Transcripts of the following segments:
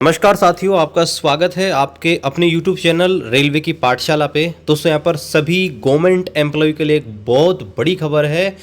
नमस्कार साथियों, आपका स्वागत है आपके अपने YouTube चैनल रेलवे की पाठशाला पे। दोस्तों यहाँ पर सभी गवर्नमेंट एम्प्लॉय के लिए एक बहुत बड़ी खबर है।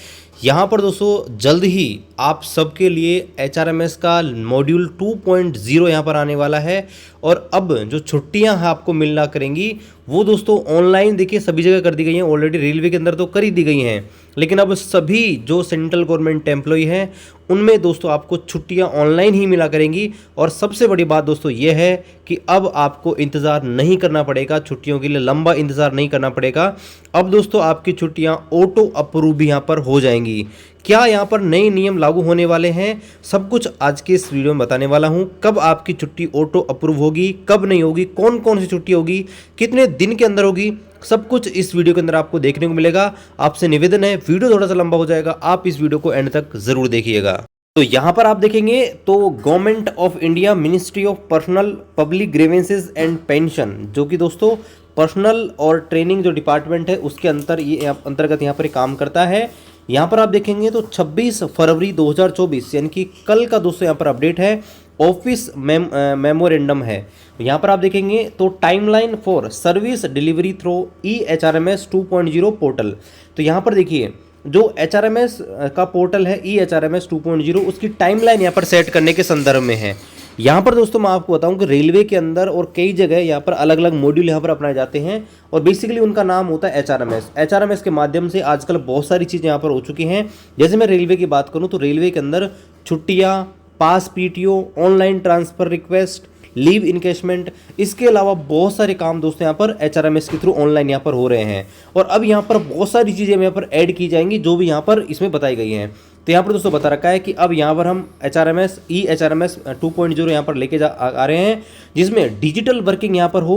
यहाँ पर दोस्तों जल्द ही आप सबके लिए HRMS का मॉड्यूल 2.0 यहाँ पर आने वाला है। और अब जो छुट्टियाँ आपको मिलना करेंगी वो दोस्तों ऑनलाइन देखिए सभी जगह कर दी गई हैं। ऑलरेडी रेलवे के अंदर तो कर ही दी गई हैं, लेकिन अब सभी जो सेंट्रल गवर्नमेंट एम्प्लॉय हैं उनमें दोस्तों आपको छुट्टियां ऑनलाइन ही मिला करेंगी। और सबसे बड़ी बात दोस्तों ये है कि अब आपको इंतज़ार नहीं करना पड़ेगा, छुट्टियों के लिए लंबा इंतज़ार नहीं करना पड़ेगा। अब दोस्तों आपकी छुट्टियां ऑटो अप्रूव भी यहाँ पर हो जाएंगी। क्या यहाँ पर नए नियम लागू होने वाले हैं, सब कुछ आज के इस वीडियो में बताने वाला हूँ। कब आपकी छुट्टी ऑटो अप्रूव होगी, कब नहीं होगी, कौन कौन सी छुट्टी होगी, कितने दिन के अंदर होगी, सब कुछ इस वीडियो के अंदर आपको देखने को मिलेगा। आपसे निवेदन है, वीडियो थोड़ा सा लंबा हो जाएगा, आप इस वीडियो को एंड तक जरूर देखिएगा। तो यहाँ पर आप देखेंगे तो government of India ministry of personnel public grievances and pension, जो कि दोस्तों पर्सनल और ट्रेनिंग जो डिपार्टमेंट है उसके अंतर्गत यहाँ पर काम करता है। यहाँ पर आप देखेंगे तो 26 फरवरी 2024 यानी कि कल का दोस्तों यहाँ पर अपडेट है, ऑफिस मेमोरेंडम है। यहाँ पर आप देखेंगे तो timeline for service delivery through EHRMS 2.0 portal. तो यहाँ पर देखिए जो HRMS का पोर्टल है EHRMS 2.0 उसकी टाइमलाइन यहाँ पर सेट करने के संदर्भ में है। यहाँ पर दोस्तों मैं आपको बताऊं कि रेलवे के अंदर और कई जगह यहाँ पर अलग अलग मॉड्यूल यहाँ पर अपनाए जाते हैं और बेसिकली उनका नाम होता है HRMS के माध्यम से आजकल बहुत सारी चीज़ें यहाँ पर हो चुकी हैं। जैसे मैं रेलवे की बात करूँ तो रेलवे के अंदर छुट्टियाँ, पास PTO, online transfer request, leave encashment, इसके अलावा बहुत सारे काम दोस्तों यहाँ पर HRMS के थ्रू ऑनलाइन यहाँ पर हो रहे हैं। और अब यहाँ पर बहुत सारी चीज़ें यहाँ पर ऐड की जाएंगी जो भी यहाँ पर इसमें बताई गई हैं। तो यहाँ पर दोस्तों बता रखा है कि अब यहाँ पर हम EHRMS 2.0 यहाँ पर लेके आ रहे हैं, जिसमें डिजिटल वर्किंग यहाँ पर हो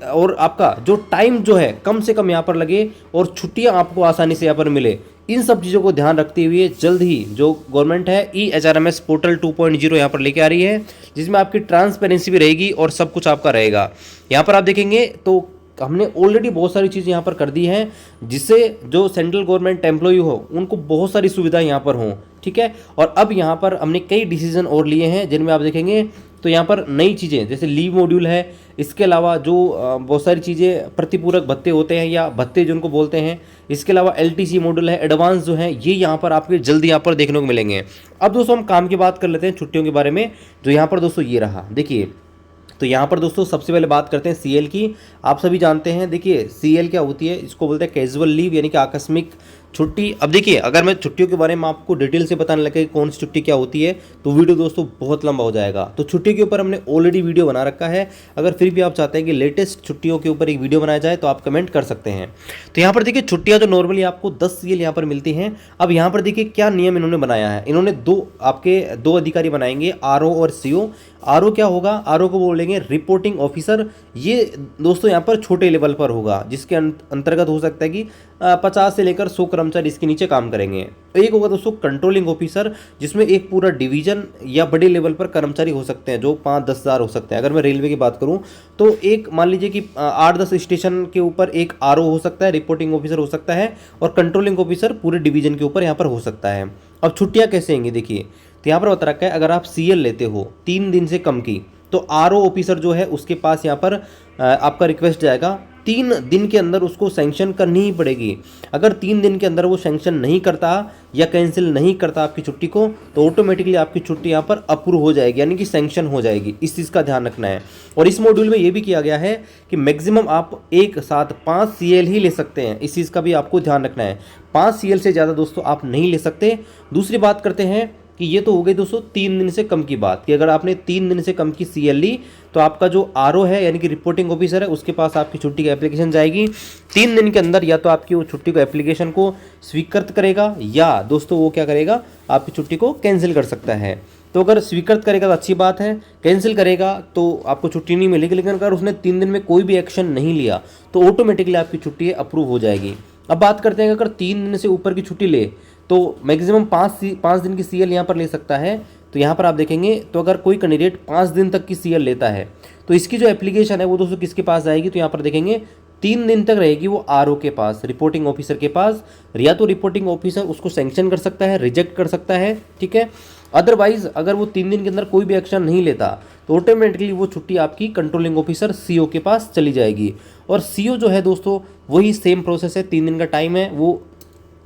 और आपका जो टाइम जो है कम से कम यहाँ पर लगे और छुट्टियाँ आपको आसानी से यहाँ पर मिले। इन सब चीज़ों को ध्यान रखते हुए जल्द ही जो गवर्नमेंट है EHRMS पोर्टल 2.0 यहाँ पर लेके आ रही है, जिसमें आपकी ट्रांसपेरेंसी भी रहेगी और सब कुछ आपका रहेगा। यहाँ पर आप देखेंगे तो हमने ऑलरेडी बहुत सारी चीज़ें यहाँ पर कर दी हैं, जिससे जो सेंट्रल गवर्नमेंट एम्प्लॉय हो उनको बहुत सारी सुविधाएं यहाँ पर हों, ठीक है। और अब यहाँ पर हमने कई डिसीजन और लिए हैं जिनमें आप देखेंगे तो यहाँ पर नई चीज़ें जैसे लीव मॉड्यूल है, इसके अलावा जो बहुत सारी चीज़ें प्रतिपूरक भत्ते होते हैं या भत्ते जिनको बोलते हैं, इसके अलावा LTC मॉड्यूल है, एडवांस जो है ये यहाँ पर आपके जल्दी यहाँ पर देखने को मिलेंगे। अब दोस्तों हम काम की बात कर लेते हैं छुट्टियों के बारे में, जो यहाँ पर दोस्तों ये रहा। देखिए तो यहाँ पर दोस्तों सबसे पहले बात करते हैं CL की। आप सभी जानते हैं, देखिए CL क्या होती है, इसको बोलते हैं कैजुअल लीव यानी कि आकस्मिक छुट्टी। अब देखिए अगर मैं छुट्टियों के बारे में आपको डिटेल से बताने लगे कि कौन सी छुट्टी क्या होती है तो वीडियो दोस्तों बहुत लंबा हो जाएगा। तो छुट्टियों के ऊपर हमने ऑलरेडी वीडियो बना रखा है, अगर फिर भी आप चाहते हैं कि लेटेस्ट छुट्टियों के ऊपर एक वीडियो बनाया जाए तो आप कमेंट कर सकते हैं। तो यहाँ पर देखिए छुट्टियाँ जो नॉर्मली आपको 10 CL यहाँ पर मिलती हैं। अब यहाँ पर देखिए क्या नियम इन्होंने बनाया है, इन्होंने दो अधिकारी बनाएंगे, RO और CO। RO क्या होगा, RO को बोलेंगे रिपोर्टिंग ऑफिसर। ये दोस्तों यहाँ पर छोटे लेवल पर होगा, जिसके अंतर्गत हो सकता है कि 50 से लेकर 100 कर्मचारी इसके नीचे काम करेंगे। एक होगा दोस्तों कंट्रोलिंग ऑफिसर, जिसमें एक पूरा डिवीजन या बड़े लेवल पर कर्मचारी हो सकते हैं जो 5-10 हज़ार हो सकते हैं। अगर मैं रेलवे की बात करूं तो एक मान लीजिए कि 8-10 स्टेशन के ऊपर एक RO हो सकता है, रिपोर्टिंग ऑफिसर हो सकता है, और कंट्रोलिंग ऑफिसर पूरे डिवीजन के ऊपर यहाँ पर हो सकता है। अब छुट्टियाँ कैसे होंगी देखिए, तो यहाँ पर बता रखा है अगर आप CL लेते हो 3 दिन से कम की तो RO ऑफिसर जो है उसके पास यहाँ पर आपका रिक्वेस्ट जाएगा, 3 दिन के अंदर उसको सैंक्शन करनी ही पड़ेगी। अगर 3 दिन के अंदर वो सैंक्शन नहीं करता या कैंसिल नहीं करता आपकी छुट्टी को तो ऑटोमेटिकली आपकी छुट्टी यहाँ पर अप्रूव हो जाएगी, यानी कि सैंक्शन हो जाएगी। इस चीज़ का ध्यान रखना है। और इस मॉड्यूल में ये भी किया गया है कि मैक्सिमम आप एक साथ 5 CL ही ले सकते हैं, इस चीज़ का भी आपको ध्यान रखना है। 5 CL से ज़्यादा दोस्तों आप नहीं ले सकते। दूसरी बात करते हैं कि ये तो हो गई दोस्तों 3 दिन से कम की बात, कि अगर आपने 3 दिन से कम की CL ली तो आपका जो RO है यानी कि रिपोर्टिंग ऑफिसर है उसके पास आपकी छुट्टी की एप्लीकेशन जाएगी। 3 दिन के अंदर या तो आपकी वो छुट्टी को एप्लीकेशन को स्वीकृत करेगा या दोस्तों वो क्या करेगा, आपकी छुट्टी को कैंसिल कर सकता है। तो अगर स्वीकृत करेगा तो अच्छी बात है, कैंसिल करेगा तो आपको छुट्टी नहीं मिलेगी। लेकिन अगर उसने 3 दिन में कोई भी एक्शन नहीं लिया तो ऑटोमेटिकली आपकी छुट्टी अप्रूव हो जाएगी। अब बात करते हैं अगर 3 दिन से ऊपर की छुट्टी ले तो मैक्सिमम 5 दिन की CL यहाँ पर ले सकता है। तो यहाँ पर आप देखेंगे तो अगर कोई कैंडिडेट 5 दिन तक की CL लेता है तो इसकी जो एप्लीकेशन है वो दोस्तों किसके पास जाएगी, तो यहाँ पर देखेंगे 3 दिन तक रहेगी वो RO के पास, रिपोर्टिंग ऑफिसर के पास। या तो रिपोर्टिंग ऑफिसर उसको सैंक्शन कर सकता है, रिजेक्ट कर सकता है, ठीक है। अदरवाइज अगर वो 3 दिन के अंदर कोई भी एक्शन नहीं लेता तो ऑटोमेटिकली वो छुट्टी आपकी कंट्रोलिंग ऑफिसर सीओ के पास चली जाएगी। और सीओ जो है दोस्तों वही सेम प्रोसेस है, 3 दिन का टाइम है, वो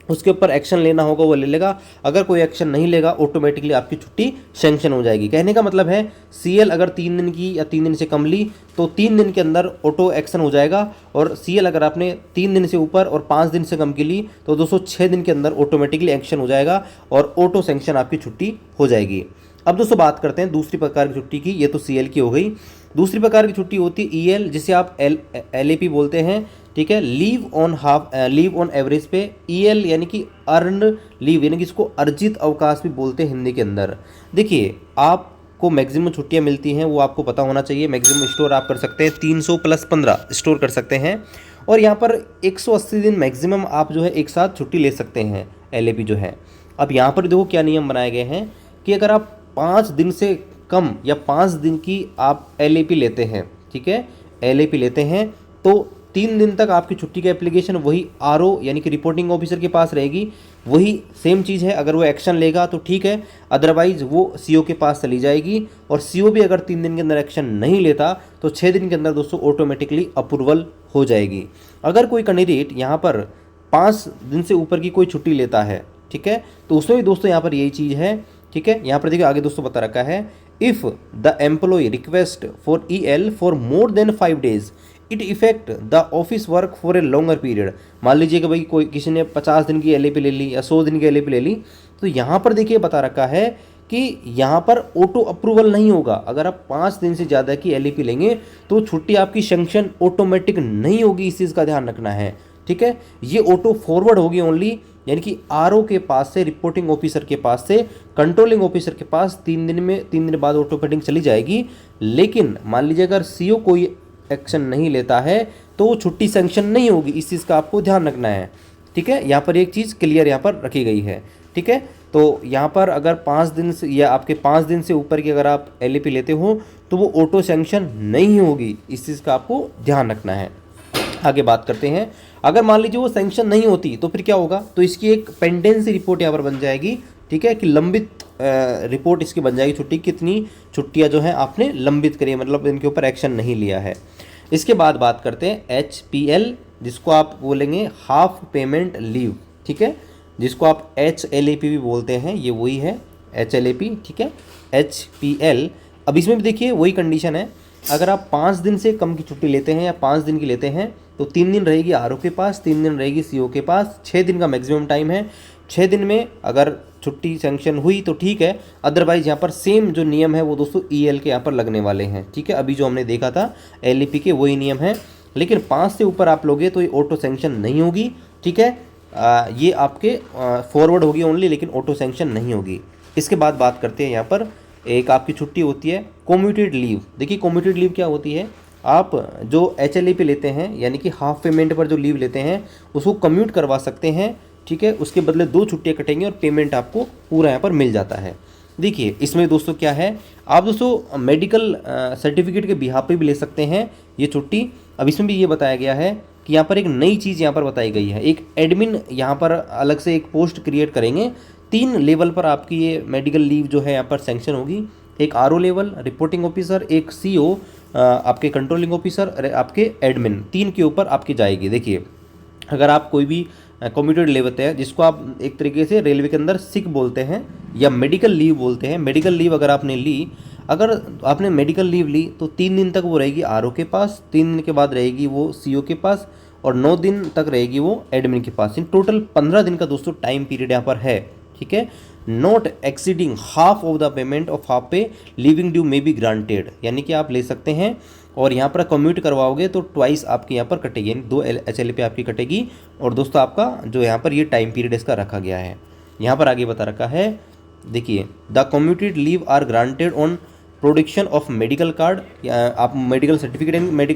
उसके ऊपर एक्शन लेना होगा वो ले लेगा। अगर कोई एक्शन नहीं लेगा ऑटोमेटिकली आपकी छुट्टी सैंक्शन हो जाएगी। कहने का मतलब है सीएल अगर 3 दिन की या 3 दिन से कम ली तो 3 दिन के अंदर ऑटो एक्शन हो जाएगा, और सीएल अगर आपने 3 दिन से ऊपर और 5 दिन से कम की ली तो दोस्तों 6 दिन के अंदर ऑटोमेटिकली एक्शन हो जाएगा और ऑटो सैंक्शन आपकी छुट्टी हो जाएगी। अब दोस्तों बात करते हैं दूसरी प्रकार की छुट्टी की। ये तो सीएल की हो गई। दूसरी प्रकार की छुट्टी होती है ईएल, जिसे आप एलएपी बोलते हैं, ठीक है, लीव ऑन एवरेज पे। ईएल यानी कि अर्न लीव, यानी कि इसको अर्जित अवकाश भी बोलते हैं हिंदी के अंदर। देखिए आपको मैक्सिमम छुट्टियां मिलती हैं वो आपको पता होना चाहिए। मैक्सिमम स्टोर आप कर सकते हैं 300 + 15 स्टोर कर सकते हैं, और यहाँ पर 180 दिन मैक्सिमम आप जो है एक साथ छुट्टी ले सकते हैं एलएपी जो है। अब यहाँ पर देखो क्या नियम बनाए गए हैं कि अगर आप 5 दिन से कम या 5 दिन की आप एलएपी लेते हैं, ठीक है, एलएपी लेते हैं, तो 3 दिन तक आपकी छुट्टी की एप्लीकेशन वही आरओ यानी कि रिपोर्टिंग ऑफिसर के पास रहेगी। वही सेम चीज़ है, अगर वो एक्शन लेगा तो ठीक है, अदरवाइज वो सीओ के पास चली जाएगी। और सीओ भी अगर 3 दिन के अंदर एक्शन नहीं लेता तो 6 दिन के अंदर दोस्तों ऑटोमेटिकली अप्रूवल हो जाएगी। अगर कोई कैंडिडेट यहाँ पर 5 दिन से ऊपर की कोई छुट्टी लेता है, ठीक है, तो उसमें भी दोस्तों यहाँ पर यही चीज़ है, ठीक है। यहाँ पर देखिए आगे दोस्तों बता रखा है, if the employ request for EL for more than 5 days it effect the office work for a longer period. मान लीजिए कि भाई कोई किसी ने 50 दिन की एलएपी ले ली या 100 दिन की एलएपी ले ली, तो यहाँ पर देखिए बता रखा है कि यहाँ पर ऑटो अप्रूवल नहीं होगा। अगर आप 5 दिन से ज़्यादा की एलएपी लेंगे तो छुट्टी आपकी सैंक्शन ऑटोमेटिक नहीं होगी, इस चीज़ का ध्यान रखना है, ठीक है। ये ऑटो फॉरवर्ड होगी ओनली, यानी कि आरओ के पास से, रिपोर्टिंग ऑफिसर के पास से कंट्रोलिंग ऑफिसर के पास 3 दिन बाद ऑटो पेडिंग चली जाएगी। लेकिन मान लीजिए अगर सीओ कोई एक्शन नहीं लेता है तो वो छुट्टी सैंक्शन नहीं होगी, इस चीज़ का आपको ध्यान रखना है, ठीक है। यहाँ पर एक चीज़ क्लियर यहाँ पर रखी गई है, ठीक है। तो यहाँ पर अगर 5 दिन से या आपके 5 दिन से ऊपर की अगर आप एलएपी लेते हो तो वो ऑटो सैंक्शन नहीं होगी, इस चीज़ का आपको ध्यान रखना है। आगे बात करते हैं, अगर मान लीजिए वो सैंक्शन नहीं होती तो फिर क्या होगा, तो इसकी एक पेंडेंसी रिपोर्ट यहाँ पर बन जाएगी, ठीक है, कि लंबित रिपोर्ट इसकी बन जाएगी, छुट्टी कितनी छुट्टियाँ जो हैं आपने लंबित करी है, मतलब इनके ऊपर एक्शन नहीं लिया है। इसके बाद बात करते हैं HPL, जिसको आप बोलेंगे हाफ पेमेंट लीव, ठीक है, जिसको आप HLAP भी बोलते हैं, ये वही है HLAP, ठीक है, HPL। अब इसमें भी देखिए वही कंडीशन है, अगर आप 5 दिन से कम की छुट्टी लेते हैं या 5 दिन की लेते हैं तो 3 दिन रहेगी आरओ के पास, 3 दिन रहेगी सीओ के पास, 6 दिन का मैक्सिमम टाइम है। 6 दिन में अगर छुट्टी सैंक्शन हुई तो ठीक है, अदरवाइज यहाँ पर सेम जो नियम है वो दोस्तों ईएल के यहाँ पर लगने वाले हैं, ठीक है। अभी जो हमने देखा था एलएपी के वही नियम है, लेकिन 5 से ऊपर आप लोगे तो ये ऑटो सैंक्शन नहीं होगी, ठीक है। ये आपके फॉरवर्ड होगी ओनली, लेकिन ऑटो सैंक्शन नहीं होगी। इसके बाद बात करते हैं यहाँ पर एक आपकी छुट्टी होती है कम्यूटेड लीव। देखिए कम्यूटेड लीव क्या होती है, आप जो HLAP लेते हैं यानी कि हाफ पेमेंट पर जो लीव लेते हैं उसको कम्यूट करवा सकते हैं, ठीक है। उसके बदले 2 छुट्टियाँ कटेंगी और पेमेंट आपको पूरा यहाँ पर मिल जाता है। देखिए इसमें दोस्तों क्या है, आप दोस्तों मेडिकल सर्टिफिकेट के बिहाफ पे भी ले सकते हैं ये छुट्टी। अब इसमें भी ये बताया गया है कि यहाँ पर एक नई चीज़ यहाँ पर बताई गई है, एक एडमिन यहाँ पर अलग से एक पोस्ट क्रिएट करेंगे। 3 लेवल पर आपकी ये मेडिकल लीव जो है यहाँ पर सैंक्शन होगी, एक आरओ लेवल, रिपोर्टिंग ऑफिसर, एक सीओ, आपके कंट्रोलिंग ऑफिसर, आपके एडमिन, 3 के ऊपर आपकी जाएगी। देखिए अगर आप कोई भी कम्यूटेड लीव होते हैं जिसको आप एक तरीके से रेलवे के अंदर सिक बोलते हैं या मेडिकल लीव बोलते हैं, मेडिकल लीव अगर आपने ली, अगर आपने मेडिकल लीव ली तो 3 दिन तक वो रहेगी आरओ के पास, 3 दिन के बाद रहेगी वो सीओ के पास और 9 दिन तक रहेगी वो एडमिन के पास। इन टोटल 15 दिन का दोस्तों टाइम पीरियड यहाँ पर है, ठीक है। Not exceeding half of the payment of half pay leaving due may be granted, यानी कि आप ले सकते हैं और यहाँ पर कम्यूट करवाओगे तो ट्वाइस आपकी यहाँ पर कटेगी, यानी 2 HLAP आपकी कटेगी। और दोस्तों आपका जो यहाँ पर ये टाइम पीरियड इसका रखा गया है, यहाँ पर आगे बता रखा है, देखिए the commuted leave are granted on production of medical card. आप मेडिकल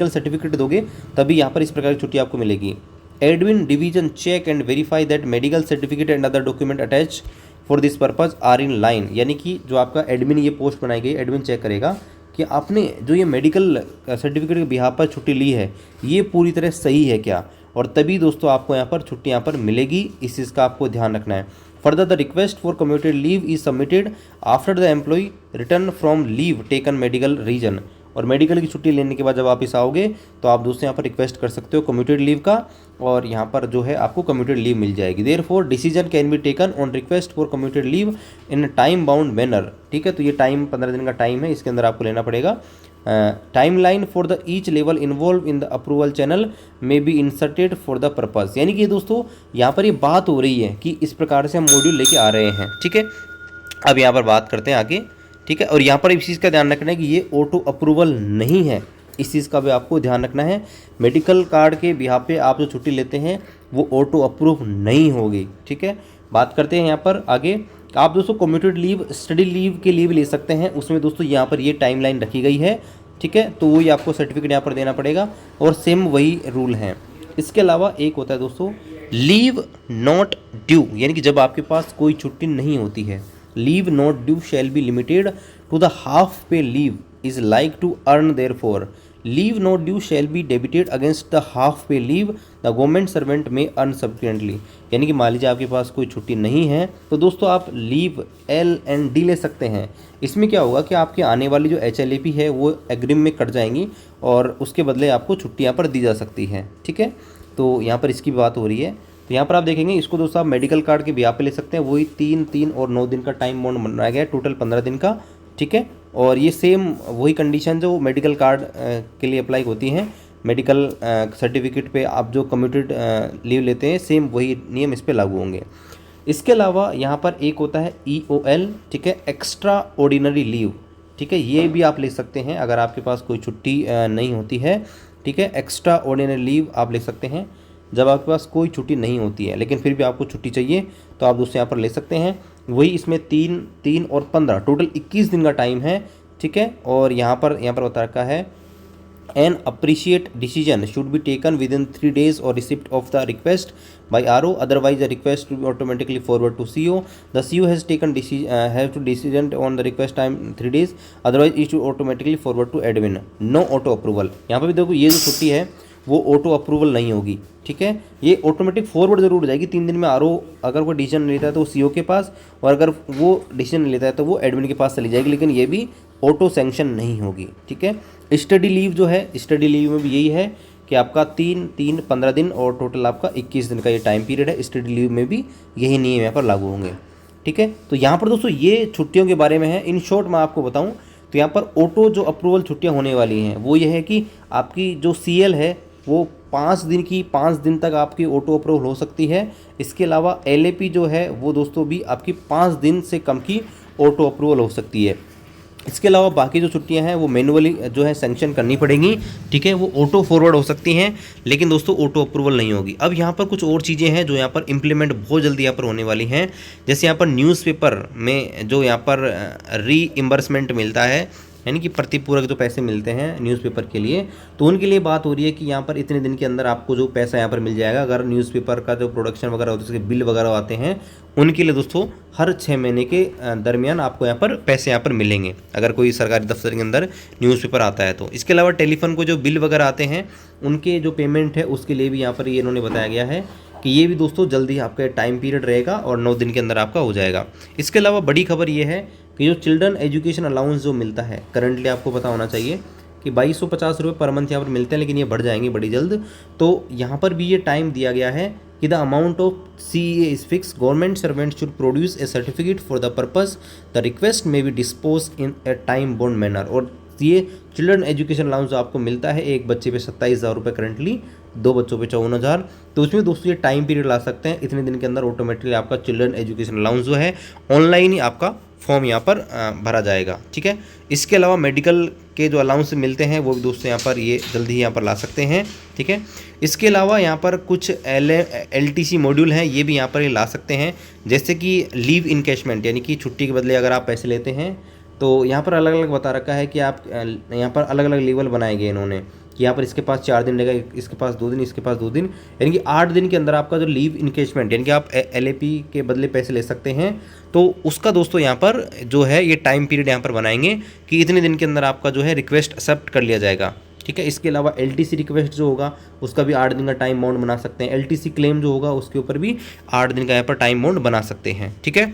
सर्टिफिकेट दोगे तभी यहाँ पर इस प्रकार की छुट्टी आपको मिलेगी। Admin division check and verify that medical certificate and other document attach for this purpose are in line, यानी कि जो आपका एडमिन ये पोस्ट बनाई गई, एडमिन चेक करेगा कि आपने जो ये मेडिकल सर्टिफिकेट के बिहाफ पर छुट्टी ली है ये पूरी तरह सही है क्या, और तभी दोस्तों आपको यहाँ पर छुट्टी यहाँ पर मिलेगी, इस चीज़ का आपको ध्यान रखना है। Further the request for commuted leave is submitted after the employ return from leave taken medical reason. और मेडिकल की छुट्टी लेने के बाद जब वापस आओगे तो आप दोस्तों यहाँ पर रिक्वेस्ट कर सकते हो कम्यूटेड लीव का, और यहाँ पर जो है आपको कम्यूटेड लीव मिल जाएगी। Therefore decision can be taken on request for commuted leave in time bound manner. ठीक है, तो ये टाइम 15 दिन का टाइम है, इसके अंदर आपको लेना पड़ेगा। Timeline for the each level involve in the approval channel may be inserted for the purpose. यानी कि दोस्तों यहाँ पर ये बात हो रही है कि इस प्रकार से हम मॉड्यूल लेके आ रहे हैं। ठीक है, अब यहाँ पर बात करते हैं आगे। ठीक है, और यहाँ पर इस चीज़ का ध्यान रखना है कि ये ऑटो अप्रूवल नहीं है, इस चीज़ का भी आपको ध्यान रखना है। मेडिकल कार्ड के बिहाफ पे आप जो छुट्टी लेते हैं वो ऑटो अप्रूव नहीं होगी। ठीक है, बात करते हैं यहाँ पर आगे। आप दोस्तों कम्यूटेड लीव स्टडी लीव के लिए भी ले सकते हैं, उसमें दोस्तों यहाँ पर ये टाइमलाइन रखी गई है। ठीक है, तो वही आपको सर्टिफिकेट यहाँ पर देना पड़ेगा और सेम वही रूल हैं। इसके अलावा एक होता है दोस्तों लीव नॉट ड्यू, यानी कि जब आपके पास कोई छुट्टी नहीं होती है। Leave not due shall be limited to the half pay leave is like to earn therefore leave not due shall be debited against the half pay leave the government servant may earn subsequently. यानी कि मान लीजिए आपके पास कोई छुट्टी नहीं है तो दोस्तों आप लीव L&D ले सकते हैं। इसमें क्या होगा कि आपके आने वाली जो HLAP है वो एग्रीम में कट जाएंगी और उसके बदले आपको छुट्टी यहाँ पर दी जा सकती है। ठीक है, तो यहाँ पर इसकी बात हो रही है। तो यहाँ पर आप देखेंगे इसको दोस्तों आप मेडिकल कार्ड के ब्याह पे ले सकते हैं। वही 3 और 9 दिन का टाइम बाउंड बनाया गया है, टोटल 15 दिन का। ठीक है, और ये सेम वही कंडीशन जो मेडिकल कार्ड के लिए अप्लाई होती हैं, मेडिकल सर्टिफिकेट पे आप जो कम्यूटेड लीव लेते हैं सेम वही नियम इस पे लागू होंगे। इसके अलावा यहाँ पर एक होता है EOL। ठीक है, एक्स्ट्रा ऑर्डिनरी लीव। ठीक है, ये भी आप ले सकते हैं अगर आपके पास कोई छुट्टी नहीं होती है। ठीक है, एक्स्ट्रा ऑर्डिनरी लीव आप ले सकते हैं जब आपके पास कोई छुट्टी नहीं होती है, लेकिन फिर भी आपको छुट्टी चाहिए तो आप दोस्तों यहाँ पर ले सकते हैं। वही इसमें 3 और 15 टोटल 21 दिन का टाइम है। ठीक है, और यहाँ पर बता रखा है an appreciate decision should be taken within 3 days और receipt of the request by RO, otherwise the request to be automatically forward to CO। The CO has taken decision on the request time 3 days, otherwise it to automatically forward to admin. No auto approval. यहाँ पर भी देखो ये जो छुट्टी है वो auto approval नहीं होगी। ठीक है, ये ऑटोमेटिक फॉरवर्ड जरूर हो जाएगी 3 दिन में। RO अगर कोई डिसीजन नहीं लेता है तो वो CO के पास, और अगर वो डिसीजन नहीं लेता है तो वो एडमिन के पास चली जाएगी, लेकिन ये भी ऑटो सैंक्शन नहीं होगी। ठीक है, स्टडी लीव जो है, स्टडी लीव में भी यही है कि आपका 15 दिन और टोटल आपका 21 दिन का ये टाइम पीरियड है। स्टडी लीव में भी यही नियम यहाँ पर लागू होंगे। ठीक है, तो यहाँ पर दोस्तों ये छुट्टियों के बारे में है। इन शॉर्ट मैं आपको बताऊँ तो यहाँ पर ऑटो जो अप्रूवल छुट्टियाँ होने वाली हैं वो ये है कि आपकी जो CL है वो 5 दिन तक आपकी ऑटो अप्रूवल हो सकती है। इसके अलावा LAP जो है वो दोस्तों भी आपकी 5 दिन से कम की ऑटो अप्रूवल हो सकती है। इसके अलावा बाकी जो छुट्टियां हैं वो मैनुअली जो है सैंक्शन करनी पड़ेंगी। ठीक है, वो ऑटो फॉरवर्ड हो सकती हैं, लेकिन दोस्तों ऑटो अप्रूवल नहीं होगी। अब यहाँ पर कुछ और चीज़ें हैं जो यहाँ पर इम्प्लीमेंट बहुत जल्दी यहाँ पर होने वाली हैं। जैसे यहाँ पर न्यूज़पेपर में जो यहाँ पर रीइम्बर्समेंट मिलता है, यानी कि प्रतिपूरक जो पैसे मिलते हैं न्यूज़पेपर के लिए, तो उनके लिए बात हो रही है कि यहाँ पर इतने दिन के अंदर आपको जो पैसा यहाँ पर मिल जाएगा। अगर न्यूज़पेपर का जो प्रोडक्शन वगैरह होता है, उसके बिल वगैरह आते हैं, उनके लिए दोस्तों हर 6 महीने के दरमियान आपको यहाँ पर पैसे यहाँ पर मिलेंगे अगर कोई सरकारी दफ्तर के अंदर न्यूज़पेपर आता है तो। इसके अलावा टेलीफोन को जो बिल वगैरह आते हैं उनके जो पेमेंट है उसके लिए भी यहाँ पर ये इन्होंने बताया गया है कि ये भी दोस्तों जल्दी आपका टाइम पीरियड रहेगा और 9 दिन के अंदर आपका हो जाएगा। इसके अलावा बड़ी खबर ये है कि जो चिल्ड्रन एजुकेशन अलाउंस जो मिलता है करंटली आपको पता होना चाहिए कि 2250 रुपये पर मंथ यहाँ पर मिलते हैं, लेकिन ये बढ़ जाएंगे बड़ी जल्द। तो यहाँ पर भी ये टाइम दिया गया है कि the amount of CEA is fix, government servant should produce A certificate for the purpose, the request may be dispose in A time bound manner. और ये चिल्ड्रन एजुकेशन अलाउंस जो आपको मिलता है, एक बच्चे पे 27,000 रुपये करंटली, 2 बच्चों पे 54,000, तो उसमें दोस्तों ये टाइम पीरियड ला सकते हैं। इतने दिन के अंदर ऑटोमेटिकली आपका चिल्ड्रन एजुकेशन अलाउंस जो है ऑनलाइन ही आपका फॉर्म यहाँ पर भरा जाएगा। ठीक है, इसके अलावा मेडिकल के जो अलाउंस मिलते हैं वो भी दोस्तों यहाँ पर ये जल्दी ही यहाँ पर ला सकते हैं। ठीक है, इसके अलावा यहाँ पर कुछ LTC मॉड्यूल हैं, ये भी यहाँ पर ये ला सकते हैं, जैसे कि लीव इनकैशमेंट, यानी कि छुट्टी के बदले अगर आप पैसे लेते हैं तो यहाँ पर अलग अलग बता रखा है कि आप यहाँ पर अलग अलग लेवल बनाए गए इन्होंने कि यहाँ पर इसके पास 4 दिन रहेगा, इसके पास 2 दिन, इसके पास 2 दिन, यानी कि 8 दिन के अंदर आपका जो लीव इनकेजमेंट यानी कि आप LAP के बदले पैसे ले सकते हैं। तो उसका दोस्तों यहाँ पर जो है ये टाइम पीरियड यहाँ पर बनाएंगे कि इतने दिन के अंदर आपका जो है रिक्वेस्ट एक्सेप्ट कर लिया जाएगा। ठीक है। इसके अलावा LTC रिक्वेस्ट जो होगा उसका भी 8 दिन का टाइम बाउंड बना सकते हैं। LTC क्लेम जो होगा उसके ऊपर भी 8 दिन का यहाँ पर टाइम बाउंड बना सकते हैं, ठीक है।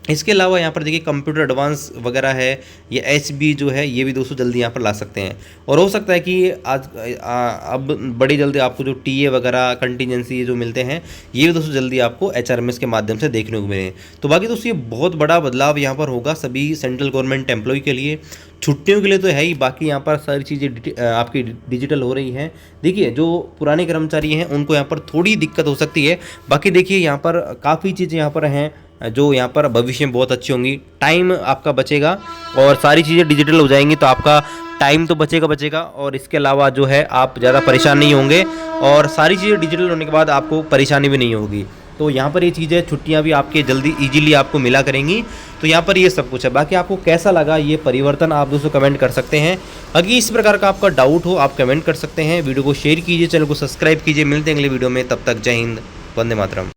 इसके अलावा यहाँ पर देखिए कंप्यूटर एडवांस वगैरह है, ये HB जो है ये भी दोस्तों जल्दी यहाँ पर ला सकते हैं। और हो सकता है कि आज अब बड़ी जल्दी आपको जो TA वगैरह कंटीजेंसी जो मिलते हैं ये भी दोस्तों जल्दी आपको HRMS के माध्यम से देखने को मिले। तो बाकी दोस्तों ये बहुत बड़ा बदलाव यहाँ पर होगा सभी सेंट्रल गवर्नमेंट एम्प्लॉय के लिए। छुट्टियों के लिए तो है ही, बाकी यहाँ पर सारी चीज़ें आपकी डिजिटल हो रही हैं। देखिए जो पुराने कर्मचारी हैं उनको यहाँ पर थोड़ी दिक्कत हो सकती है, बाकी देखिए यहाँ पर काफ़ी चीज़ें यहाँ पर हैं जो यहाँ पर भविष्य में बहुत अच्छी होंगी। टाइम आपका बचेगा और सारी चीज़ें डिजिटल हो जाएंगी तो आपका टाइम तो बचेगा और इसके अलावा जो है आप ज़्यादा परेशान नहीं होंगे और सारी चीज़ें डिजिटल होने के बाद आपको परेशानी भी नहीं होगी। तो यहाँ पर ये चीज़ें छुट्टियाँ भी आपके जल्दी ईजिली आपको मिला करेंगी। तो यहाँ पर ये सब कुछ है। बाकी आपको कैसा लगा ये परिवर्तन आप दोस्तों कमेंट कर सकते हैं। अगर इस प्रकार का आपका डाउट हो आप कमेंट कर सकते हैं। वीडियो को शेयर कीजिए, चैनल को सब्सक्राइब कीजिए। मिलते हैं अगले वीडियो में, तब तक जय हिंद, वंदे मातरम।